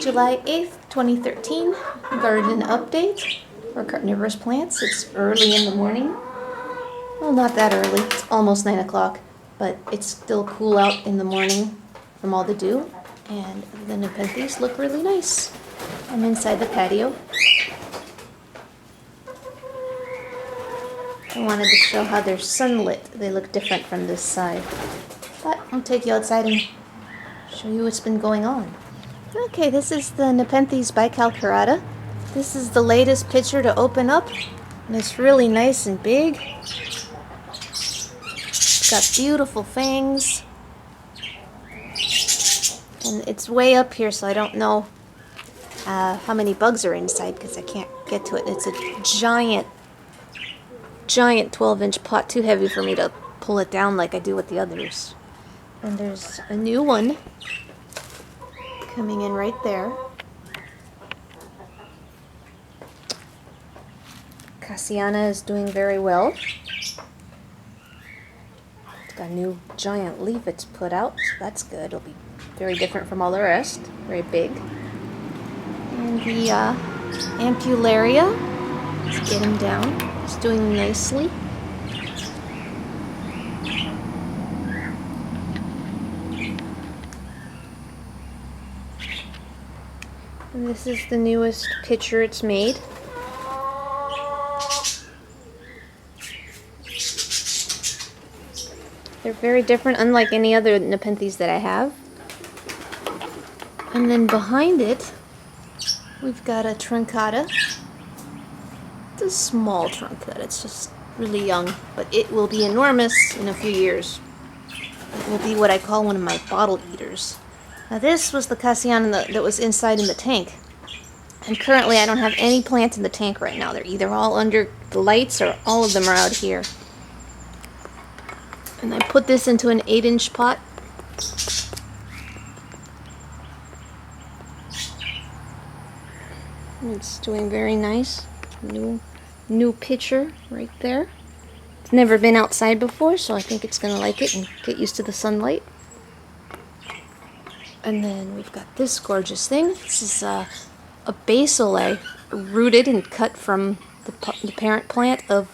July 8th, 2013, garden update for carnivorous plants. It's early in the morning. Well, not that early. It's almost 9 o'clock, but it's still cool out in the morning from all the dew. And the nepenthes look really nice. I'm inside the patio. I wanted to show how they're sunlit. They look different from this side. But I'll take you outside and show you what's been going on. Okay, this is the nepenthes bicalcarata. This is the latest picture to open up, and it's really nice and big. It's got beautiful fangs, and it's way up here, so I don't know how many bugs are inside because I can't get to it. It's a giant 12-inch pot, too heavy for me to pull it down like I do with the others. And there's a new one coming in right there. Cassiana is doing very well. It's got a new giant leaf it's put out, so that's good. It'll be very different from all the rest. Very big. And the ampullaria, let's get him down. It's doing nicely. And this is the newest picture it's made. They're very different, unlike any other nepenthes that I have. And then behind it, we've got a truncata. It's a small truncata, it's just really young, but it will be enormous in a few years. It will be what I call one of my bottle eaters. Now this was the Cassiana that was inside in the tank. And currently I don't have any plants in the tank right now. They're either all under the lights or all of them are out here. And I put this into an 8-inch pot. It's doing very nice. New pitcher right there. It's never been outside before, so I think it's going to like it and get used to the sunlight. And then we've got this gorgeous thing. This is a basil I rooted and cut from the parent plant of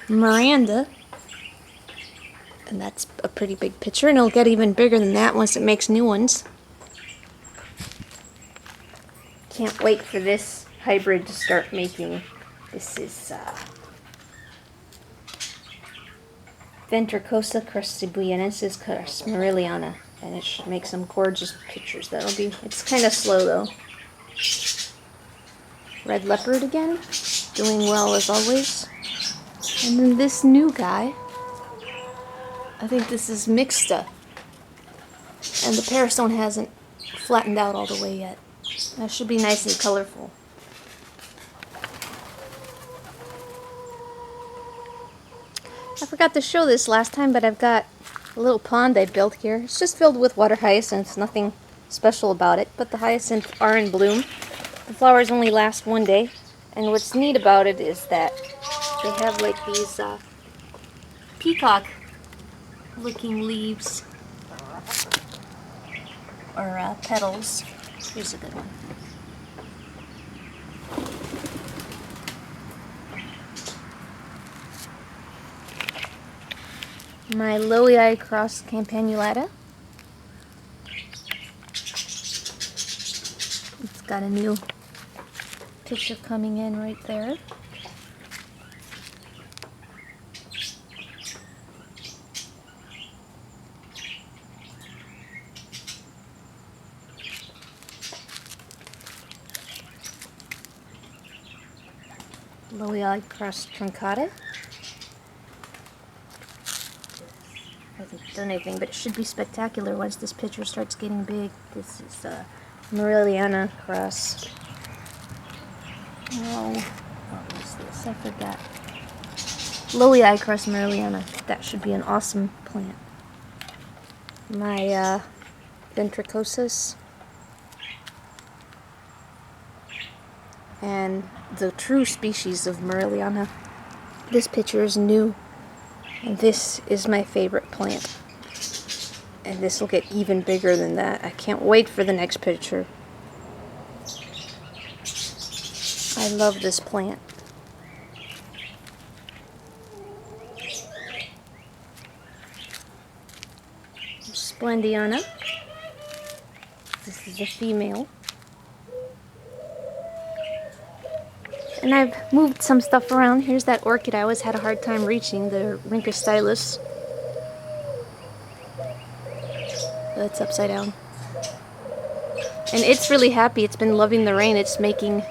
Miranda. And that's a pretty big picture, and it'll get even bigger than that once it makes new ones. Can't wait for this hybrid to start making. This is Ventricosa crustibuensis merrilliana, and it should make some gorgeous pictures. It's kind of slow though. Red leopard again, doing well as always. And then this new guy, I think this is mixta, and the parastone hasn't flattened out all the way yet. That should be nice and colorful. I forgot to show this last time, but I've got a little pond I built here. It's just filled with water hyacinths, nothing special about it, but the hyacinths are in bloom. The flowers only last one day, and what's neat about it is that they have like these peacock looking leaves or petals. Here's a good one. My Lowii cross campanulata. It's got a new picture coming in right there. Lowii cross truncata. Hasn't done anything, but it should be spectacular once this picture starts getting big. This is merrilliana cross. Oh, what was this? I forgot. Lowii cross merrilliana. That should be an awesome plant. my ventricosus, and the true species of merrilliana. This picture is new, and this is my favorite plant. And this will get even bigger than that. I can't wait for the next picture. I love this plant. Splendiana. This is a female. And I've moved some stuff around. Here's that orchid I always had a hard time reaching, the Rhynchus stylus. It's upside down. And it's really happy. It's been loving the rain. It's making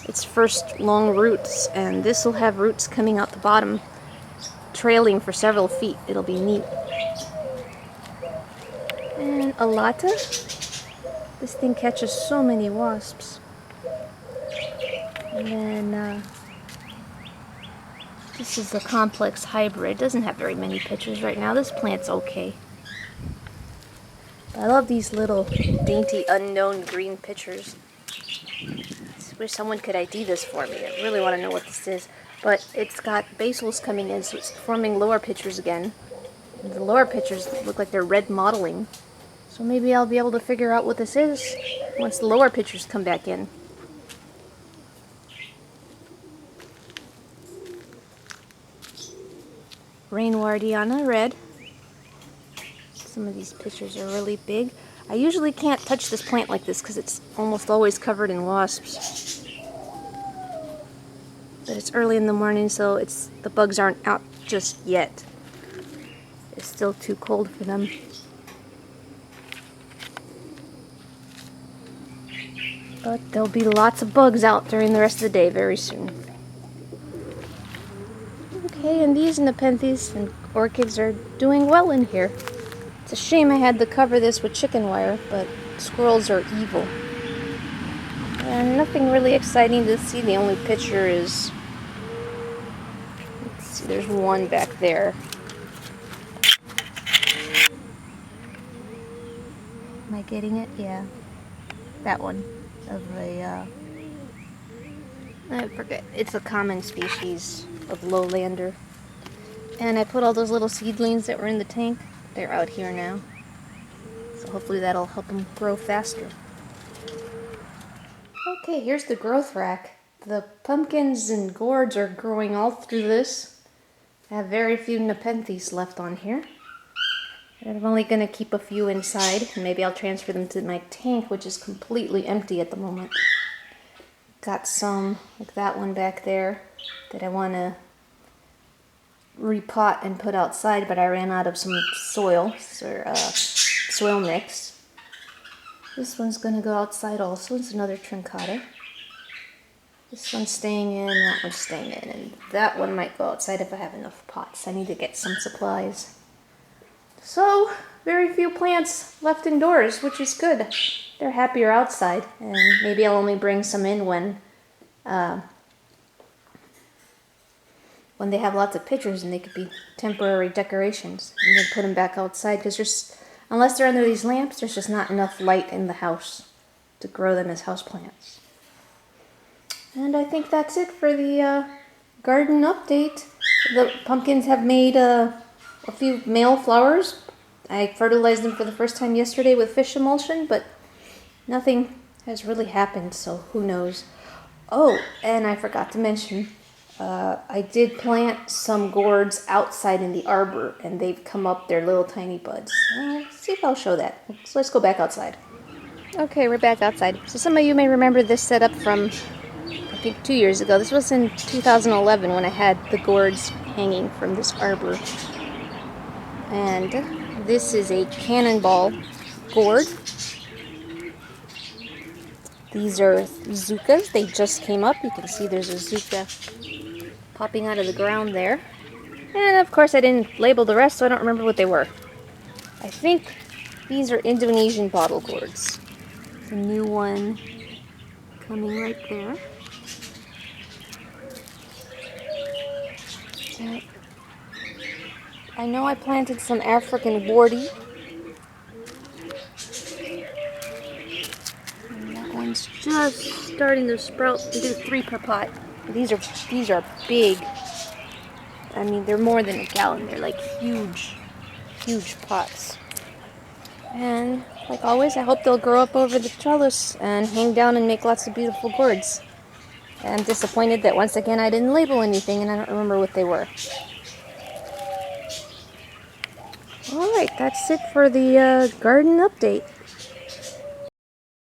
its first long roots, and this will have roots coming out the bottom, trailing for several feet. It'll be neat. And Alata. This thing catches so many wasps. And then this is the complex hybrid. Doesn't have very many pictures right now. This plant's okay. I love these little dainty unknown green pictures. I wish someone could ID this for me. I really want to know what this is. But it's got basils coming in, so it's forming lower pictures again. And the lower pictures look like they're red mottling. So maybe I'll be able to figure out what this is once the lower pictures come back in. Rainwardiana red. Some of these pictures are really big. I usually can't touch this plant like this because it's almost always covered in wasps. But it's early in the morning, so the bugs aren't out just yet. It's still too cold for them. But there'll be lots of bugs out during the rest of the day very soon. Okay, and these nepenthes and orchids are doing well in here. It's a shame I had to cover this with chicken wire, but squirrels are evil. And nothing really exciting to see. The only picture is, let's see, there's one back there. Am I getting it? Yeah. That one. Of a, I forget. It's a common species of lowlander. And I put all those little seedlings that were in the tank. They're out here now. So hopefully that'll help them grow faster. Okay, here's the growth rack. The pumpkins and gourds are growing all through this. I have very few nepenthes left on here. I'm only going to keep a few inside, and maybe I'll transfer them to my tank, which is completely empty at the moment. Got some, like that one back there, that I want to repot and put outside, but I ran out of some soil, soil mix. This one's going to go outside also. It's another trincata. This one's staying in, that one's staying in, and that one might go outside if I have enough pots. I need to get some supplies. So, very few plants left indoors, which is good. They're happier outside, and maybe I'll only bring some in when they have lots of pictures and they could be temporary decorations, and then put them back outside, because unless they're under these lamps, there's just not enough light in the house to grow them as houseplants. And I think that's it for the garden update. The pumpkins have made a few male flowers. I fertilized them for the first time yesterday with fish emulsion, but nothing has really happened, so who knows. Oh, and I forgot to mention, I did plant some gourds outside in the arbor, and they've come up their little tiny buds. See if I'll show that. So let's go back outside. Okay, we're back outside. So some of you may remember this setup from, I think, 2 years ago. This was in 2011 when I had the gourds hanging from this arbor. And this is a cannonball gourd. These are zuccas. They just came up. You can see there's a zucca popping out of the ground there. And of course I didn't label the rest, so I don't remember what they were. I think these are Indonesian bottle gourds. There's a new one coming right there. I know I planted some African warty just starting to sprout. We do 3 per pot. These are big. I mean, they're more than a gallon. They're like huge, huge pots. And like always, I hope they'll grow up over the trellis and hang down and make lots of beautiful gourds. I'm disappointed that once again I didn't label anything and I don't remember what they were. Alright, that's it for the garden update.